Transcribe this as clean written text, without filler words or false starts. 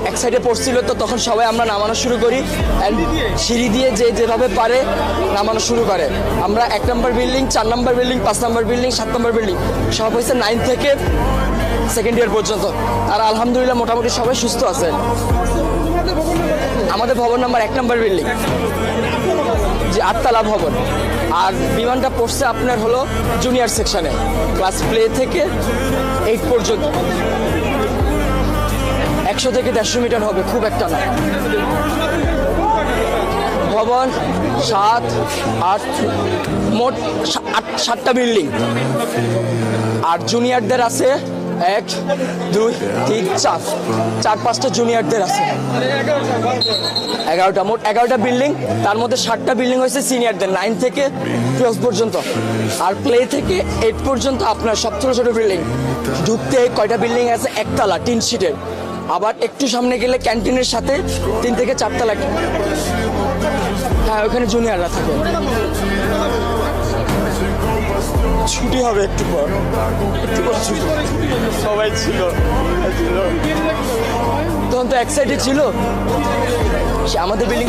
এক সাইডে পড়ছিল তো তখন সবাই আমরা নামানো শুরু করি অ্যান্ড সিঁড়ি দিয়ে যে যেভাবে পারে নামানো শুরু করে। আমরা 1 নম্বর বিল্ডিং, 4 নম্বর বিল্ডিং, 5 নম্বর বিল্ডিং, 7 নম্বর বিল্ডিং সব হয়েছে 9 থেকে সেকেন্ড ইয়ার পর্যন্ত। আর আলহামদুলিল্লাহ মোটামুটি সবাই সুস্থ আছে। আমাদের ভবন নাম্বার 1 নম্বর বিল্ডিং, যে 8তলা ভবন। আর বিমানটা পড়ছে আপনার হলো জুনিয়র সেকশনে, ক্লাস প্লে থেকে 8 পর্যন্ত। 100 থেকে 150 মিটার হবে, খুব একটা না। ভবন 7, 8, মোট 7টা বিল্ডিং। আর জুনিয়রদের আছে 1, 2, 3, 4, 4-5টা জুনিয়রদের আছে। 11টা, মোট 11টা বিল্ডিং। তার মধ্যে 7টা বিল্ডিং হয়েছে সিনিয়রদের, 9 থেকে 12 পর্যন্ত। আর প্লে থেকে 8 পর্যন্ত আপনার সব ছোটো ছোটো বিল্ডিং। ঢুকতে কয়টা বিল্ডিং আছে, 1তলা টিন শিটের। আবার একটু সামনে গেলে ক্যান্টিনের সাথে 3 থেকে 4তলা। হ্যাঁ, ওখানে জুনিয়ররা থাকে। ছুটি হবে একটু পর, ছুটি। সবাই ছিল তখন তো এক সাইডে ছিল আমাদের বিল্ডিং।